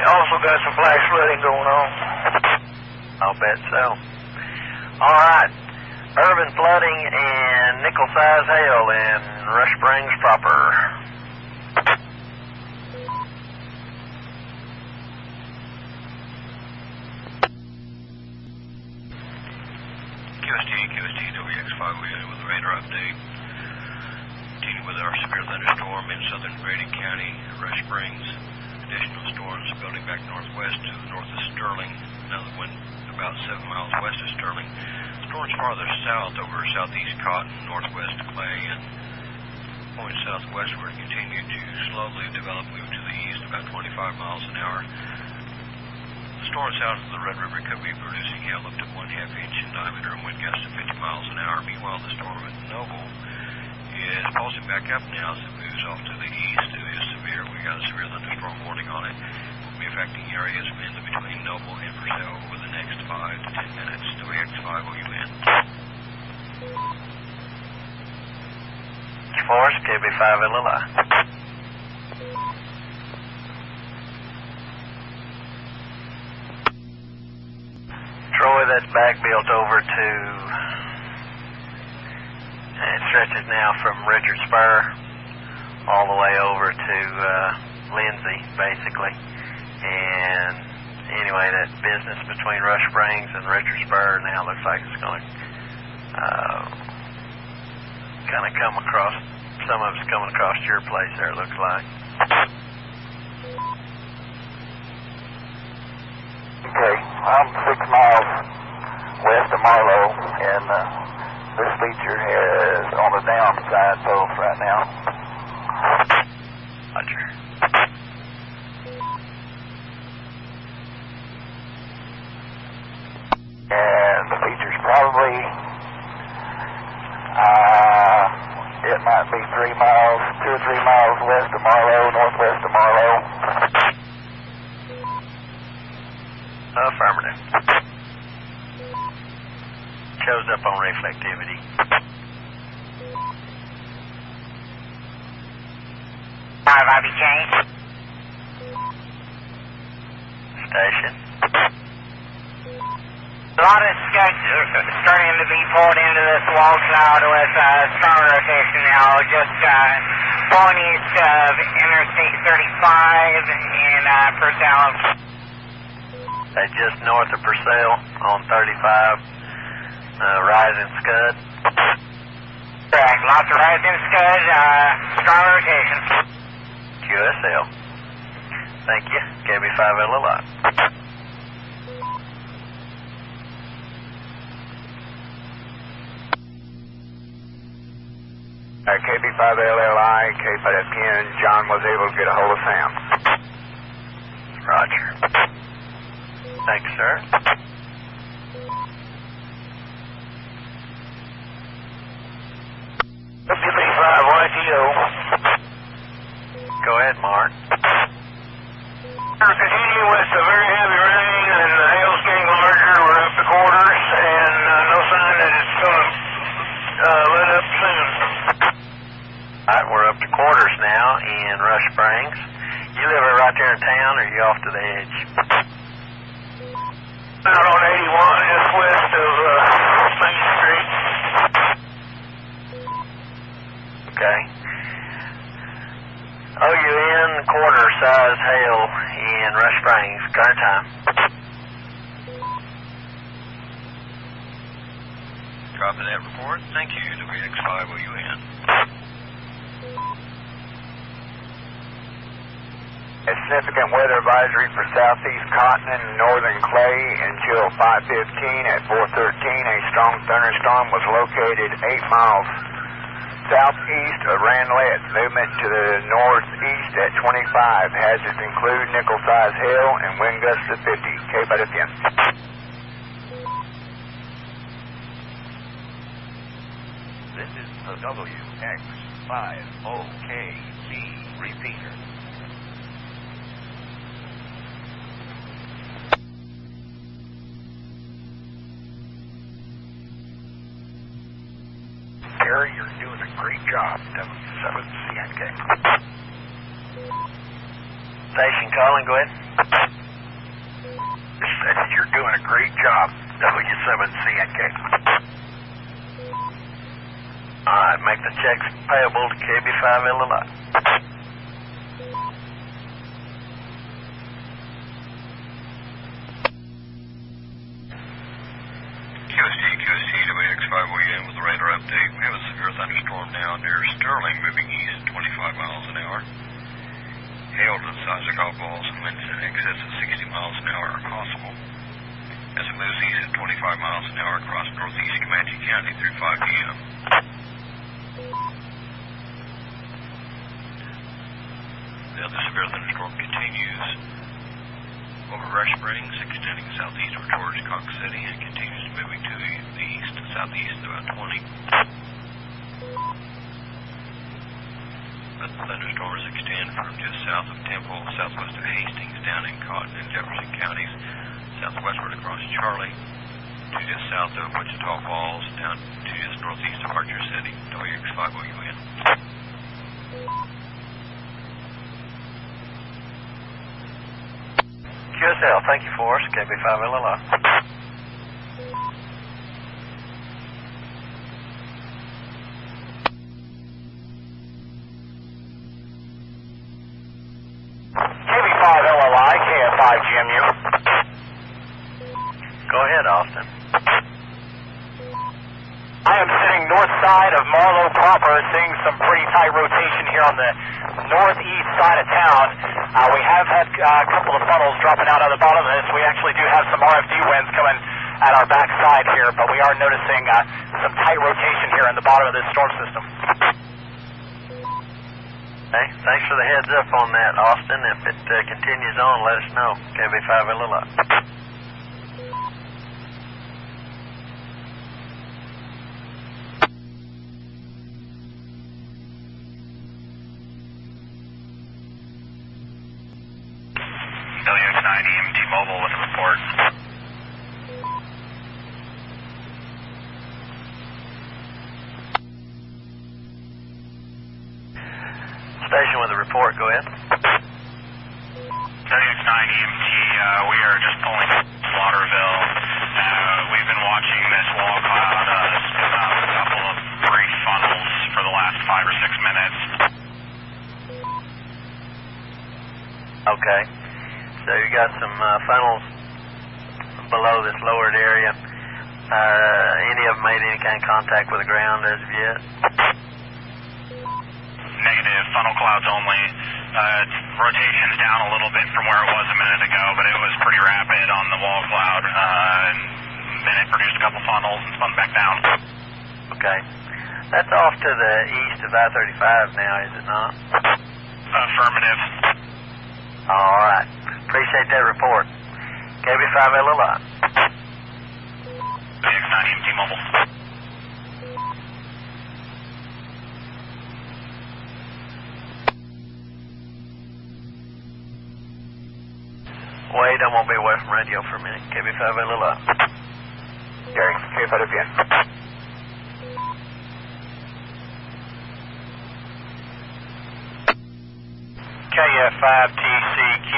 also got some flash flooding going on. I'll bet so. All right. Urban flooding and nickel-size hail in Rush Springs proper. QST, WX5, we with a radar update. Continuing with our severe thunderstorm in southern Grady County, Rush Springs. Additional storms building back northwest to the north of Sterling. Another one about 7 miles west of Sterling. Storms farther south over southeast Cotton, northwest Clay, and point southwestward continue to slowly develop, move to the east about 25 miles an hour. The storm south of the Red River could be producing hail up to 1/2 inch in diameter and wind gusts of 50 miles an hour. Meanwhile, the storm at Noble is pulsing back up now as it moves off to the east. It is severe. We got a severe thunderstorm warning on it. Will be affecting areas mainly between Noble and Purcell over the next 5 to 10 minutes. WX5OKC. Force, KB5LLI. Troy, that's back built over to, it stretches now from Richard Spur all the way over to Lindsay, basically. And anyway, that business between Rush Springs and Richard Spur now looks like it's going to Kind of come across, some of it's coming across your place there, it looks like. Okay, I'm 6 miles west of Marlow, and this feature is on the downside post right now. Roger. And the feature's probably, it might be 3 miles, 2 or 3 miles west of Marlow, northwest of Marlow. Affirmative. Shows up on reflectivity. Station. A lot of scuds are starting to be pulled into this wall cloud with strong rotation now, just pulling east of Interstate 35 in Purcell. Just north of Purcell on 35, rising scud. Correct, lots of rising scud, strong rotation. QSL. Thank you. KB5LLI. KB5LLI, K5FN, John was able to get a hold of Sam. Roger. Thanks, sir. KB5YTO. Go ahead, Mark. We're continuing with the very heavy rain and the hail's getting larger. We're up to quarters and no sign that it's going to let up soon. Alright, we're up to quarters now in Rush Springs. You live right there in town, or are you off to the edge? Out on 81, just west of Main Street. Okay. OUN quarter size hail in Rush Springs. Current time. Copy that report. Thank you, WX5OKC. A significant weather advisory for southeast Cotton and northern Clay until 5:15 at 4:13. A strong thunderstorm was located 8 miles southeast of Ranelette. Movement to the northeast at 25. Hazards include nickel-sized hail and wind gusts of 50. K/FN. This is the WX5OKC repeater. Gary, you're doing a great job, W7CNK. Station calling, go ahead. You're doing a great job, W7CNK. Alright, make the checks payable to KB5LLI. QST, WX5OKC with the radar update. We have a severe thunderstorm now near Sterling, moving east at 25 miles an hour. Hail to the size of golf balls and winds in excess of 60 miles an hour are possible. As it moves east at 25 miles an hour across northeast Comanche County through 5 p.m. The other severe thunderstorm continues over Rush Springs, extending southeastward towards Cox City, and continues moving to the east and southeast at about 20. But the thunderstorms extend from just south of Temple, southwest of Hastings, down in Cotton and Jefferson counties, southwestward across Charlie, to just south of Wichita Falls, down to just northeast of Archer City, WX5OKC. QSL, thank you for us, KB5LLI. KB5LLI, KF5GMU. Go ahead, Austin. I I'm sitting north side of Marlow proper, seeing some pretty tight rotation here on the northeast side of town. We have had a couple of funnels dropping out of the bottom of this. We actually do have some RFD winds coming at our back side here, but we are noticing some tight rotation here in the bottom of this storm system. Hey, thanks for the heads up on that, Austin. If it continues on, let us know. KB5LLI. WX5OKC T-Mobile with a report. Station with a report, go ahead. WX9EMT, we are just pulling Slaughterville. We've been watching this wall cloud spin up a couple of brief funnels for the last 5 or 6 minutes. Okay. So you got some funnels below this lowered area. Any of them made any kind of contact with the ground as of yet? Negative, funnel clouds only. Rotation's down a little bit from where it was a minute ago, but it was pretty rapid on the wall cloud. And then it produced a couple funnels and spun back down. Okay. That's off to the east of I-35 now, is it not? Affirmative. All right. Appreciate that report. KB5LLI. WX9EMT Mobile. Wade, I'm going to be away from radio for a minute. KB5LLI. Gary, K5WN. KF5TCQ.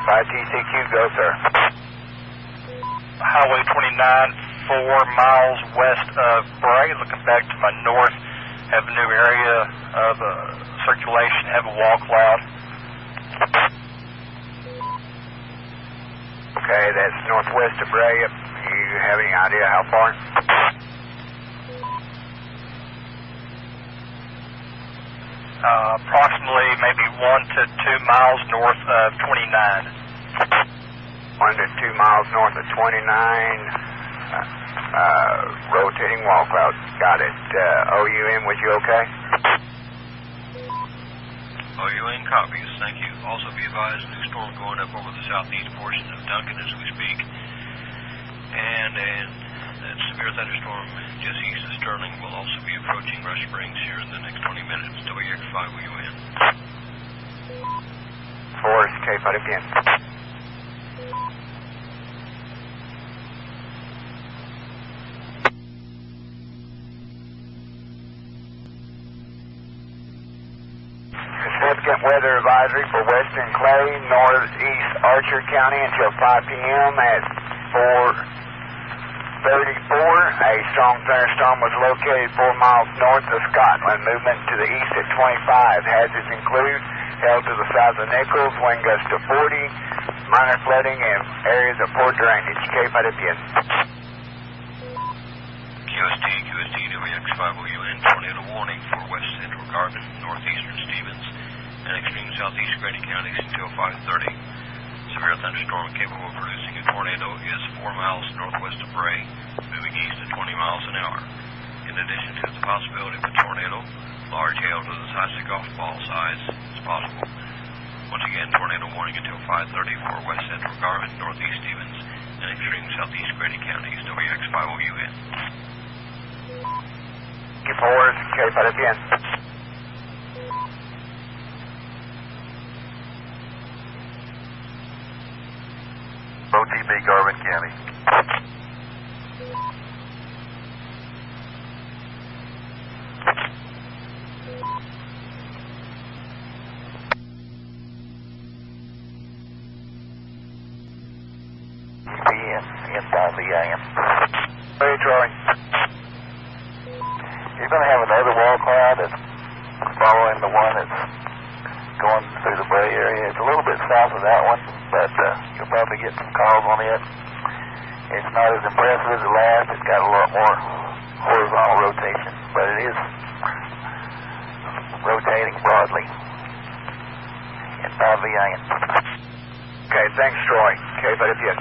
5TCQ, go, sir. Highway 29, 4 miles west of Bray, looking back to my north. Have a new area of circulation, have a wall cloud. Okay, that's northwest of Bray. You have any idea how far? Approximately maybe 1 to 2 miles north of 29. 1 to 2 miles north of 29. Rotating wall cloud. Got it. OUN, was you okay? OUN copies, thank you. Also be advised, new storm going up over the southeast portions of Duncan as we speak. And that severe thunderstorm just east of Sterling will also be approaching Rush Springs here in the next 20 minutes. WX5OUN. Forest, K5 again. Significant weather advisory for western Clay, northeast Archer County until 5 p.m. at 4:34. A strong thunderstorm was located 4 miles north of Scotland. Movement to the east at 25. Hazards include held to the south of Nichols, wind gusts to 40, minor flooding, and areas of poor drainage. K5WN. QST, WX5OUN, tornado warning for west central Garvin, northeastern Stevens, and extreme southeast Grady counties until 5:30. Severe thunderstorm capable of producing a tornado is 4 miles northwest of Bray, moving east at 20 miles an hour. In addition to the possibility of a tornado, large hail to the size of golf ball size is possible. Once again, tornado warning until 5:30 for west central Garvin, northeast Stevens, and extreme southeast Grady counties. WX5OUN. Forest, K5WN. OTB, Garvin County. UPN, N5VIN. Hey, Troy. You're going to have another wall cloud that's following the one that's going through the Bray area. It's a little bit south of that one, but you'll probably get some calls on it. It's not as impressive as the last. It's got a lot more horizontal rotation, but it is rotating broadly in 5VIN. Okay, thanks, Troy. Okay, but if you...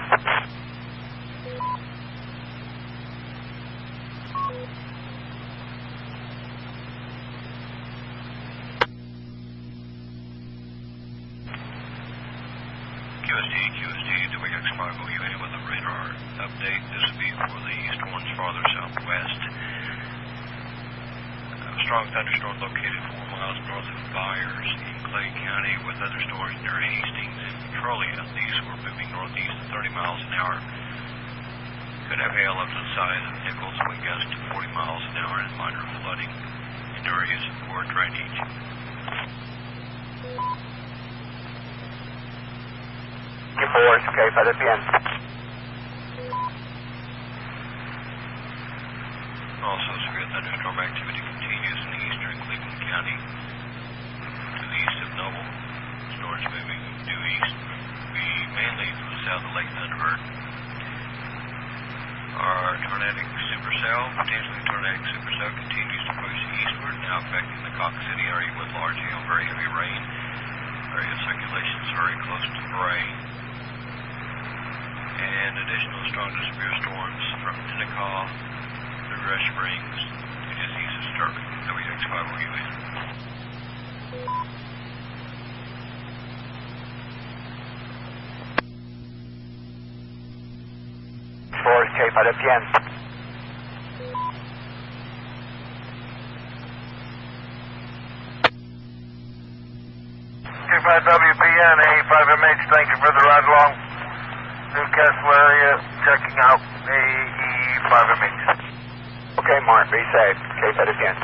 QSD, WX5OKC with a radar update. This will be for the east ones farther southwest. A strong thunderstorm located 4 miles north of Byers in Clay County, with other storms near Hastings and Petrolia. These were moving northeast at 30 miles an hour. Could have hail up to the size of Nichols, wind gusts to 40 miles an hour, and minor flooding in areas of poor drainage. Force, okay, but if you... Also, severe thunderstorm activity continues in the eastern Cleveland County to the east of Noble. Storms moving due east, be mainly to the south of Lake Thunderbird. Our tornadic supercell, potentially tornadic supercell, continues to push eastward, now affecting the Cox City area with large hail, very heavy rain. Area circulation is very close to Bray. And additional strong to severe storms from Tennecaw to Rush Springs to just east of Sterling. WX5OKC. Force, okay, but if you... K5WPN, A5MH, thank you for the ride along. Newcastle area, checking out AE5MH. Okay, Mark, be safe. Okay, but again.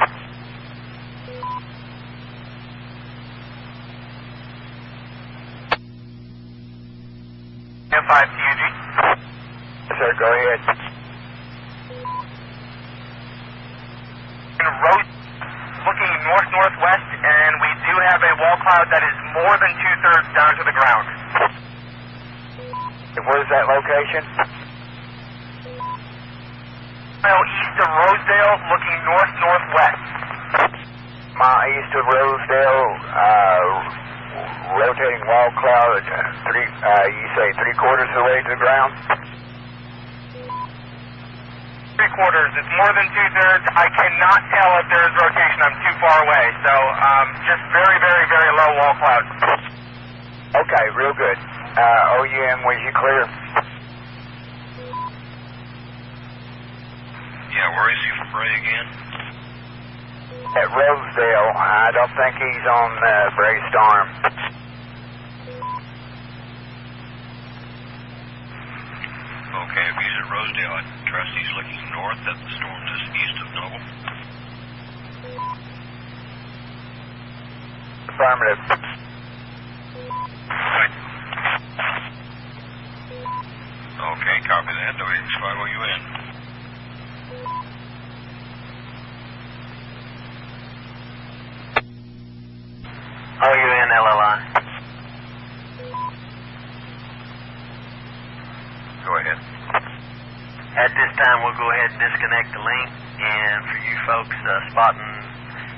M5TUG. Yes, sir, go ahead. Looking north-northwest, and we do have a wall cloud that is more than 2/3 down to the ground. Where's that location? East of Rosedale, looking north-northwest. Mile east of Rosedale, rotating wall cloud, you say 3/4 of the way to the ground? 3/4. It's more than 2/3. I cannot tell if there is rotation. I'm too far away. So just very, very, very low wall cloud. Okay, real good. OUM, was you clear? Yeah, where is he from Bray again? At Rosedale. I don't think he's on Bray Storm. Okay, if he's at Rosedale, I trust he's looking north at the storm just east of Noble. Affirmative. Right. Okay, copy that. WX5OUN. OUN LLI. Go ahead. At this time, we'll go ahead and disconnect the link. And for you folks spotting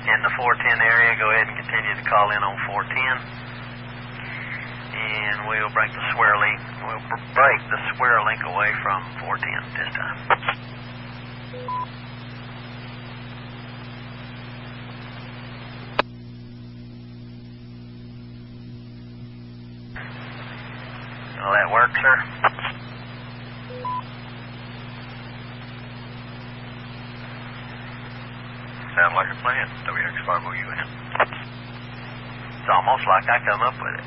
in the 410 area, go ahead and continue to call in on 410. And we'll break the swear link. We'll break the swear link away from 410 this time. Will that work, sir? Sound like a plan. WX5OUN. It's almost like I come up with it.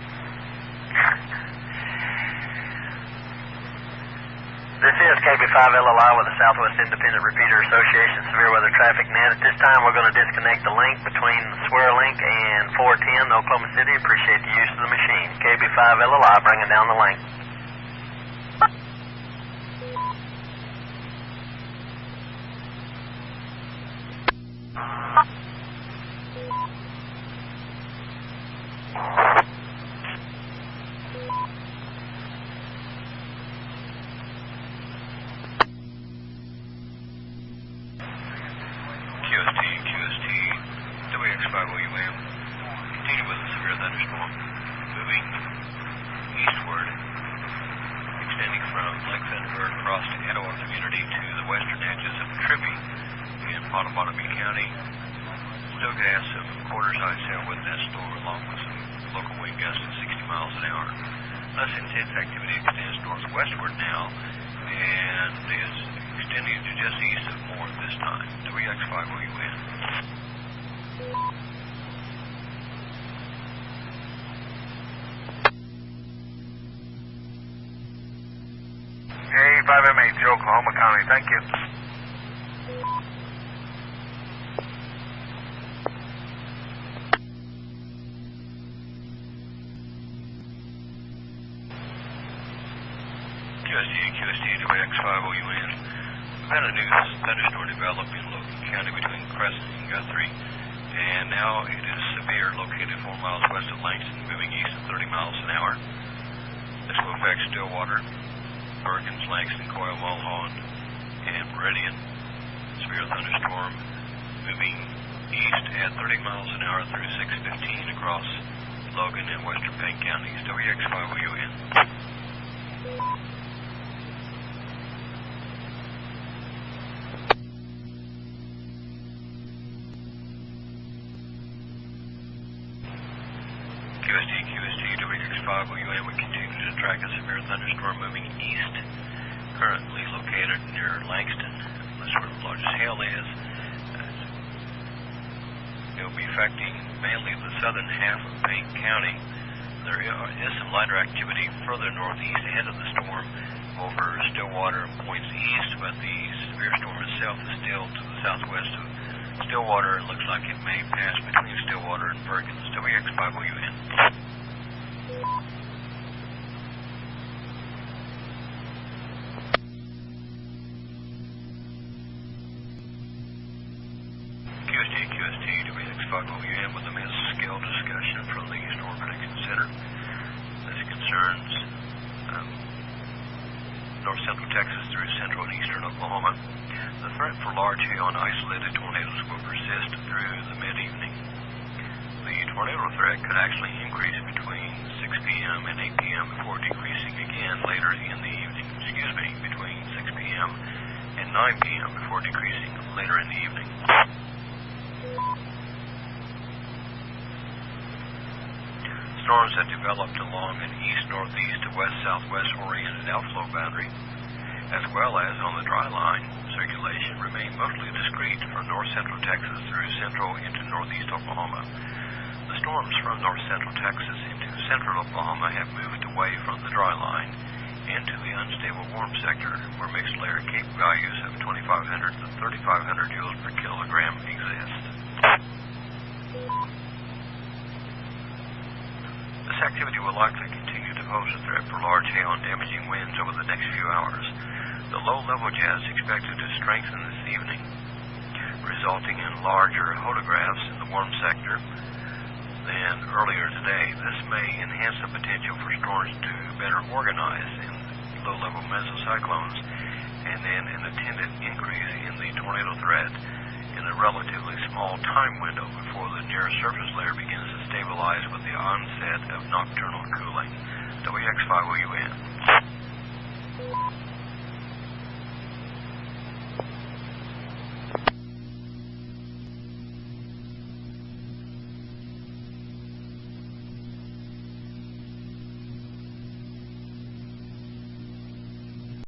This is KB5LLI with the Southwest Independent Repeater Association Severe Weather Traffic Net. At this time, we're going to disconnect the link between the swear link and 410 Oklahoma City. Appreciate the use of the machine. KB5LLI bringing down the link. WX5OKC, continue with a severe thunderstorm, moving eastward, extending from Lake Thunderbird across to Etowah Community to the western edges of Tribby in Pottawatomie County. Still could have some quarter-size hail with that storm, along with some local wind gusts at 60 miles an hour. Less intense activity extends northwestward now and is extending to just east of Moore this time. WX5OKC. Hey, 5M8, Oklahoma County, thank you. QST, WX5OKC. We've had a new thunderstorm develop in Logan County between Crescent and Guthrie, and now it is severe, located 4 miles west of Langston, moving east at 30 miles an hour. This will affect Stillwater, Perkins, Langston, Coyle, Mulholland, and Meridian. Severe thunderstorm moving east at 30 miles an hour through 615 across Logan and western Payne counties. WX5OKC. QST, WX5OKC. We continue to track a severe thunderstorm moving east, currently located near Langston. That's where the largest hail is. It will be affecting mainly the southern half of Payne County. There is some lighter activity further northeast ahead of the storm over Stillwater and points east, but the severe storm itself is still to the southwest of Stillwater. It looks like it may pass between Stillwater and Perkins. WX5OKC. QST, WX5OKC with a mid-scale discussion from the storm to consider. This concerns north central Texas through central and eastern Oklahoma. The threat for large hail and isolated tornadoes will persist through the mid-evening. The tornado threat could actually increase between 6 p.m. and 8 p.m. before decreasing again later in the evening. Between 6 p.m. and 9 p.m. before decreasing later in the evening. Storms have developed along an east-northeast to west-southwest oriented outflow boundary, as well as on the dry line. Circulation remained mostly discrete from north-central Texas through central into northeast Oklahoma. The storms from north-central Texas into central Oklahoma have moved away from the dry line into the unstable warm sector, where mixed layer Cape values of 2,500 to 3,500 joules per kilogram exist. This activity will likely continue to pose a threat for large hail and damaging winds over the next few hours. The low-level jet is expected to strengthen this evening, resulting in larger hodographs in the warm sector than earlier today. This may enhance the potential for storms to better organize in low-level mesocyclones, and then an attendant increase in the tornado threat in a relatively small time window before the near surface layer begins to stabilize with the onset of nocturnal cooling. WX5OKC.